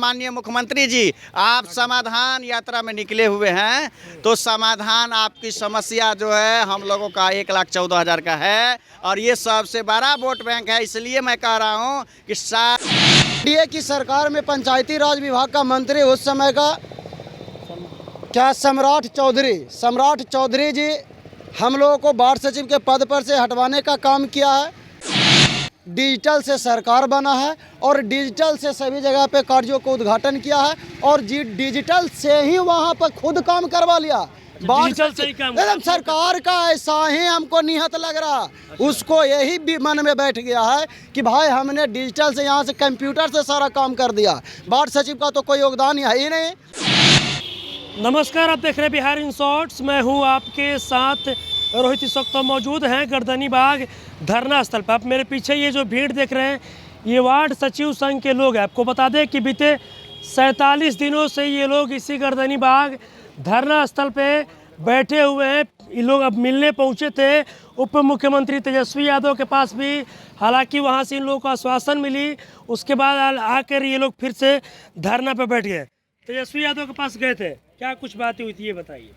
माननीय मुख्यमंत्री जी, आप समाधान यात्रा में निकले हुए हैं, तो समाधान आपकी समस्या जो है हम लोगों का 1,14,000 का है और ये सबसे बड़ा वोट बैंक है। इसलिए मैं कह रहा हूँ कि एनडीए की सरकार में पंचायती राज विभाग का मंत्री उस समय का क्या सम्राट चौधरी जी हम लोगों को वार्ड सचिव के पद पर से हटवाने का काम किया है। डिजिटल से सरकार बना है और डिजिटल से सभी जगह पे कार्यों को उद्घाटन किया है और डिजिटल से ही वहाँ पर खुद काम करवा लिया। डिजिटल से ही काम एकदम सरकार का ऐसा ही हमको निहत लग रहा। उसको यही भी मन में बैठ गया है कि भाई हमने डिजिटल से यहाँ से कंप्यूटर से सारा काम कर दिया, वार्ड सचिव का तो कोई योगदान है ही नहीं। नमस्कार, आप देख रहे हैं बिहार इन शॉर्ट्स। मैं हूं आपके साथ रोहित। इस वक्त मौजूद हैं गर्दनी बाग धरना स्थल पर। आप मेरे पीछे ये जो भीड़ देख रहे हैं ये वार्ड सचिव संघ के लोग हैं। आपको बता दें कि बीते 47 दिनों से ये लोग इसी गर्दनी बाग धरना स्थल पे बैठे हुए हैं। ये लोग अब मिलने पहुंचे थे उप मुख्यमंत्री तेजस्वी यादव के पास भी, हालांकि वहां से इन लोगों को आश्वासन मिली। उसके बाद आकर ये लोग फिर से धरना पे बैठ गए। तेजस्वी यादव के पास गए थे, क्या कुछ बातें हुई थी ये बताइए।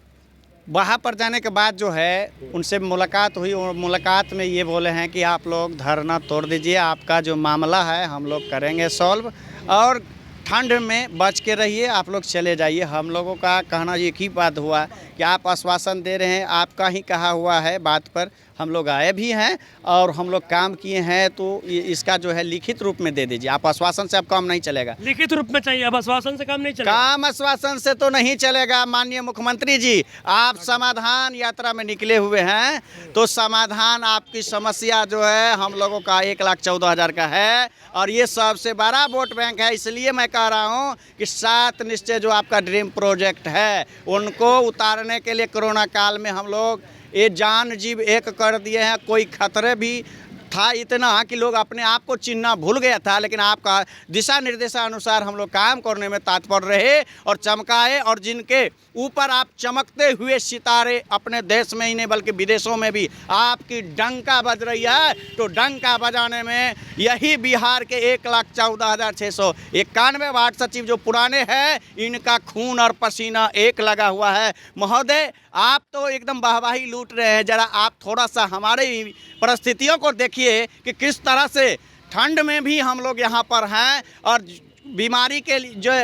वहाँ पर जाने के बाद जो है उनसे मुलाकात हुई और मुलाकात में ये बोले हैं कि आप लोग धरना तोड़ दीजिए, आपका जो मामला है हम लोग करेंगे सॉल्व और ठंड में बच के रहिए, आप लोग चले जाइए। हम लोगों का कहना एक ही बात हुआ कि आप आश्वासन दे रहे हैं, आपका ही कहा हुआ है बात पर हम लोग आए भी हैं और हम लोग काम किए हैं, तो इसका जो है लिखित रूप में दे दीजिए। आप आश्वासन से अब काम नहीं चलेगा, लिखित रूप में चाहिए। अब आश्वासन से काम नहीं चलेगा। काम आश्वासन से तो नहीं चलेगा। माननीय मुख्यमंत्री जी, आप समाधान यात्रा में निकले हुए हैं, तो समाधान आपकी समस्या जो है हम लोगों का 1,14,000 का है और ये सबसे बड़ा वोट बैंक है। इसलिए मैं कह रहा हूँ कि 7 निश्चय जो आपका ड्रीम प्रोजेक्ट है उनको उतारने के लिए कोरोना काल में हम लोग ये जान जीव एक कर दिए हैं। कोई खतरे भी था इतना कि लोग अपने आप को चिन्हना भूल गया था, लेकिन आपका दिशा निर्देशानुसार हम लोग काम करने में तत्पर रहे और चमकाए। और जिनके ऊपर आप चमकते हुए सितारे अपने देश में ही नहीं बल्कि विदेशों में भी आपकी डंका बज रही है, तो डंका बजाने में यही बिहार के 1,14,691 वार्ड सचिव जो पुराने हैं, इनका खून और पसीना एक लगा हुआ है। महोदय, आप तो एकदम वाहवाही लूट रहे हैं, जरा आप थोड़ा सा हमारे परिस्थितियों को देखिए कि किस तरह से ठंड में भी हम लोग यहाँ पर हैं और बीमारी के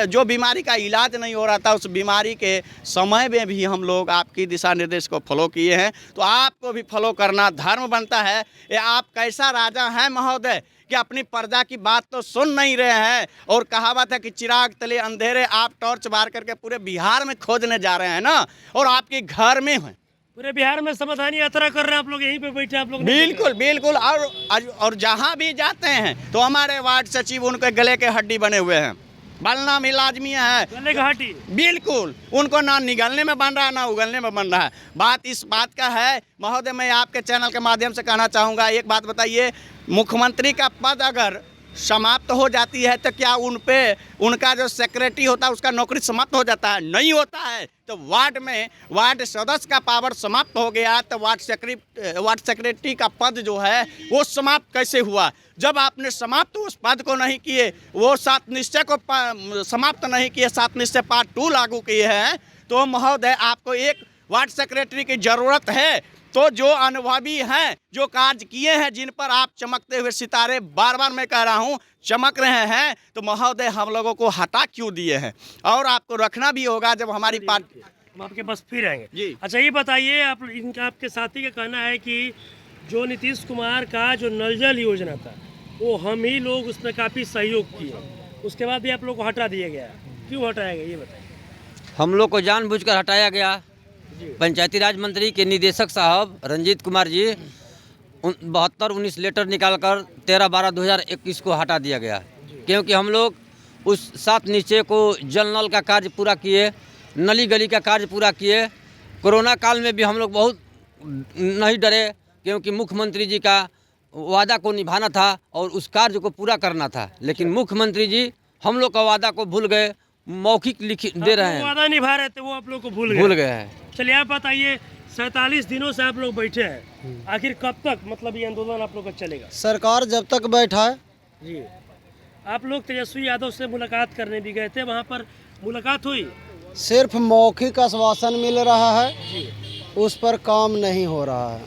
जो बीमारी का इलाज नहीं हो रहा था उस बीमारी के समय में भी हम लोग आपकी दिशा निर्देश को फॉलो किए हैं, तो आपको भी फॉलो करना धर्म बनता है। ये आप कैसा राजा हैं महोदय कि अपनी प्रजा की बात तो सुन नहीं रहे हैं और कहावत है कि चिराग तले अंधेरे, आप टॉर्च बार करके पूरे बिहार में खोजने जा रहे हैं ना, और आपके घर में हैं। पूरे बिहार में समाधान यात्रा कर रहे हैं आप लोग, यहीं पे बैठे आप लोग। बिल्कुल बिल्कुल। और जहाँ भी जाते हैं तो हमारे वार्ड सचिव उनके गले के हड्डी बने हुए हैं, बलना भी लाजमी है। गले का हड्डी बिल्कुल, उनको ना निगलने में बन रहा है ना उगलने में बन रहा है। बात इस बात का है महोदय, मैं आपके चैनल के माध्यम से कहना चाहूँगा, एक बात बताइए, मुख्यमंत्री का पद अगर समाप्त हो जाती है तो क्या उन पे उनका जो सेक्रेटरी होता है उसका नौकरी समाप्त हो जाता है? नहीं होता है। तो वार्ड में वार्ड सदस्य का पावर समाप्त हो गया तो वार्ड सेक्रेटरी का पद जो है वो समाप्त कैसे हुआ? जब आपने समाप्त उस पद को नहीं किए, वो 7 निश्चय को समाप्त नहीं किए, 7 निश्चय पार्ट 2 लागू किए हैं, तो महोदय आपको एक वार्ड सेक्रेटरी की ज़रूरत है। तो जो अनुभवी हैं, जो कार्य किए हैं, जिन पर आप चमकते हुए सितारे बार बार मैं कह रहा हूं चमक रहे हैं, तो महोदय हम लोगों को हटा क्यों दिए हैं? और आपको रखना भी होगा जब हमारी पार्टी हम आपके पास फिर आएंगे जी। अच्छा, ये बताइए, आप इनका आपके साथी का कहना है कि जो नीतीश कुमार का जो नल जल योजना था वो हम ही लोग उसमें काफ़ी सहयोग किए, उसके बाद भी आप लोग को हटा दिया गया। क्यों हटाया गया ये बताइए। हम लोग को जानबूझकर हटाया गया। पंचायती राज मंत्री के निदेशक साहब रंजीत कुमार जी 72-19 लेटर निकालकर 13/12/2021 को हटा दिया गया, क्योंकि हम लोग उस 7 निश्चय को जल नल का कार्य पूरा किए, नली गली का कार्य पूरा किए। कोरोना काल में भी हम लोग बहुत नहीं डरे, क्योंकि मुख्यमंत्री जी का वादा को निभाना था और उस कार्य को पूरा करना था। लेकिन मुख्यमंत्री जी हम लोग का वादा को भूल गए, मौखिक लिखित दे रहे हैं, वादा निभा रहे थे वो आप लोग को भूल गए हैं। चलिए आप बताइए, 47 दिनों से आप लोग बैठे हैं, आखिर कब तक मतलब ये आंदोलन आप लोग का चलेगा? सरकार जब तक बैठा है जी आप लोग तेजस्वी यादव से मुलाकात करने भी गए थे, वहाँ पर मुलाकात हुई? सिर्फ मौखिक आश्वासन मिल रहा है, उस पर काम नहीं हो रहा है।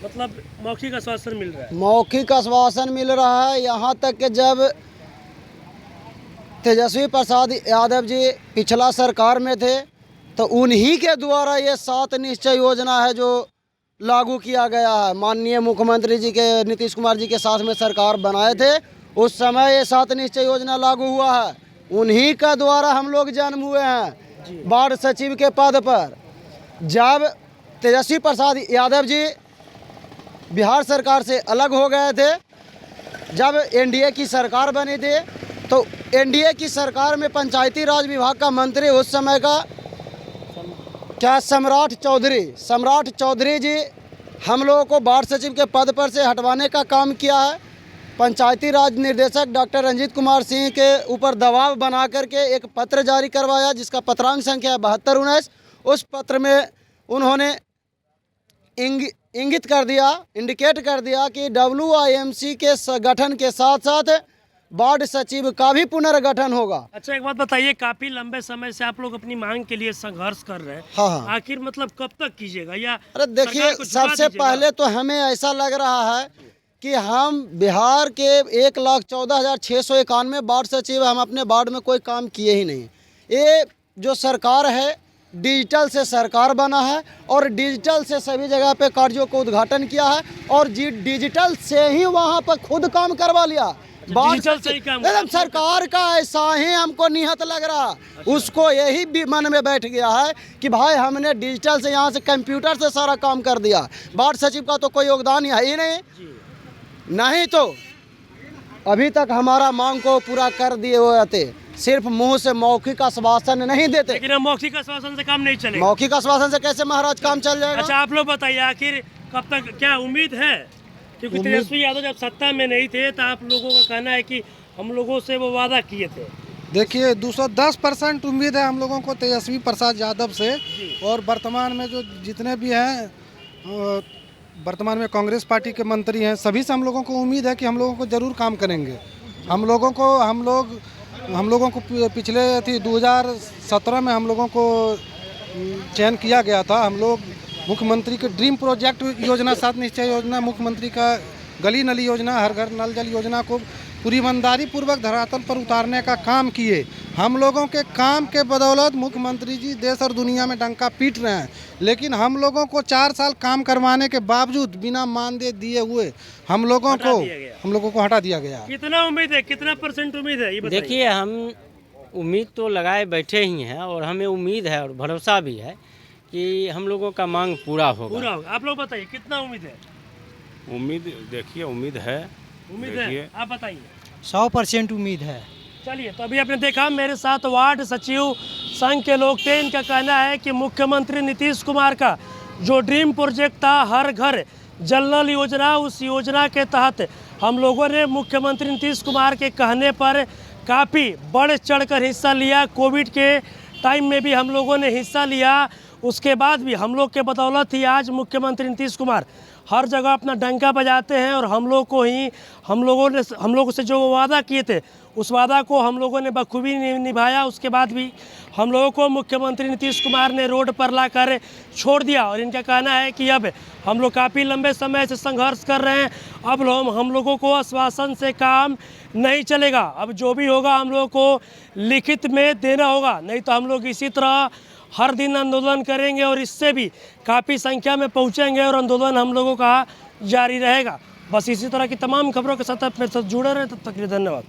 मतलब मौखिक आश्वासन मिल रहा है? मौखिक आश्वासन मिल रहा है, यहाँ तक कि जब तेजस्वी प्रसाद यादव जी पिछला सरकार में थे तो उन्हीं के द्वारा ये 7 निश्चय योजना है जो लागू किया गया है। माननीय मुख्यमंत्री जी के नीतीश कुमार जी के साथ में सरकार बनाए थे, उस समय ये 7 निश्चय योजना लागू हुआ है। उन्हीं का द्वारा हम लोग जन्म हुए हैं वार्ड सचिव के पद पर। जब तेजस्वी प्रसाद यादव जी बिहार सरकार से अलग हो गए थे, जब एनडीए की सरकार बनी थी, तो एनडीए की सरकार में पंचायती राज विभाग का मंत्री उस समय का क्या सम्राट चौधरी जी हम लोगों को वार्ड सचिव के पद पर से हटवाने का काम किया है। पंचायती राज निर्देशक डॉक्टर रंजीत कुमार सिंह के ऊपर दबाव बना करके एक पत्र जारी करवाया जिसका पत्रांक संख्या 7219। उस पत्र में उन्होंने इंगित कर दिया, इंडिकेट कर दिया कि WIMC के गठन के साथ साथ वार्ड सचिव का भी पुनर्गठन होगा। अच्छा, एक बात बताइए, काफी लंबे समय से आप लोग अपनी मांग के लिए संघर्ष कर रहे हैं। हाँ। आखिर मतलब कब तक कीजिएगा? या अरे देखिए, सबसे पहले तो हमें ऐसा लग रहा है कि हम बिहार के 1,14,691 वार्ड सचिव, हम अपने वार्ड में कोई काम किए ही नहीं। ये जो सरकार है डिजिटल से सरकार बना है और डिजिटल से सभी जगह पे कार्यों को उद्घाटन किया है और डिजिटल से ही वहाँ पर खुद काम करवा लिया। डिजिटल से ही काम एकदम सरकार का ऐसा ही हमको निहत लग रहा। उसको यही भी मन में बैठ गया है कि भाई हमने डिजिटल से यहाँ से कंप्यूटर से सारा काम कर दिया, वार्ड सचिव का तो कोई योगदान है ही नहीं तो अभी तक हमारा मांग को पूरा कर दिए हुए रहते। सिर्फ मुंह से मौखिक आश्वासन नहीं देते। लेकिन मौखिक आश्वासन से काम नहीं चलेगा। मौखिक आश्वासन से कैसे महाराज काम चल जाएगा? अच्छा, आप लोग बताइए, आखिर कब तक, क्या उम्मीद है? क्योंकि तेजस्वी यादव जब सत्ता में नहीं थे तो आप लोगों का कहना है कि हम लोगों से वो वादा किए थे। देखिए 210% उम्मीद है हम लोगों को तेजस्वी प्रसाद यादव से। और वर्तमान में जो जितने भी हैं, वर्तमान में कांग्रेस पार्टी के मंत्री हैं, सभी से हम लोगों को उम्मीद है कि हम लोगों को ज़रूर काम करेंगे। हम लोगों को पिछले 2017 में हम लोगों को चयन किया गया था। हम लोग मुख्यमंत्री के ड्रीम प्रोजेक्ट योजना 7 निश्चय योजना, मुख्यमंत्री का गली नली योजना, हर घर नल जल योजना को पूरी ईमानदारी पूर्वक धरातल पर उतारने का काम किए। हम लोगों के काम के बदौलत मुख्यमंत्री जी देश और दुनिया में डंका पीट रहे हैं, लेकिन हम लोगों को 4 साल काम करवाने के बावजूद बिना मानदेय दिए हुए हम लोगों को हटा दिया गया। कितना उम्मीद है, कितना % उम्मीद है ये बताइए? देखिए, हम उम्मीद तो लगाए बैठे ही हैं और हमें उम्मीद है और भरोसा भी है कि हम लोगों का मांग पूरा होगा। आप लोग बताइए, कितना उम्मीद है? उम्मीद देखिए, उम्मीद है। आप बताइए। 100% उम्मीद है। चलिए, तो अभी आपने देखा मेरे साथ वार्ड सचिव संघ के लोग थे। इनका कहना है कि मुख्यमंत्री नीतीश कुमार का जो ड्रीम प्रोजेक्ट था हर घर जल नल योजना, उस योजना के तहत हम लोगों ने मुख्यमंत्री नीतीश कुमार के कहने पर काफ़ी बढ़ चढ़कर हिस्सा लिया। कोविड के टाइम में भी हम लोगों ने हिस्सा लिया। उसके बाद भी हम लोग के बदौलत ही आज मुख्यमंत्री नीतीश कुमार हर जगह अपना डंका बजाते हैं और हम लोगों से जो वादा किए थे उस वादा को हम लोगों ने बखूबी निभाया। उसके बाद भी हम लोगों को मुख्यमंत्री नीतीश कुमार ने रोड पर लाकर छोड़ दिया और इनका कहना है कि अब हम लोग काफ़ी लंबे समय से संघर्ष कर रहे हैं, अब हम लोगों को आश्वासन से काम नहीं चलेगा। अब जो भी होगा हम लोगों को लिखित में देना होगा, नहीं तो हम लोग इसी तरह हर दिन आंदोलन करेंगे और इससे भी काफ़ी संख्या में पहुंचेंगे और आंदोलन हम लोगों का जारी रहेगा। बस इसी तरह की तमाम खबरों के साथ अपने साथ जुड़े रहें। तब तक के लिए धन्यवाद।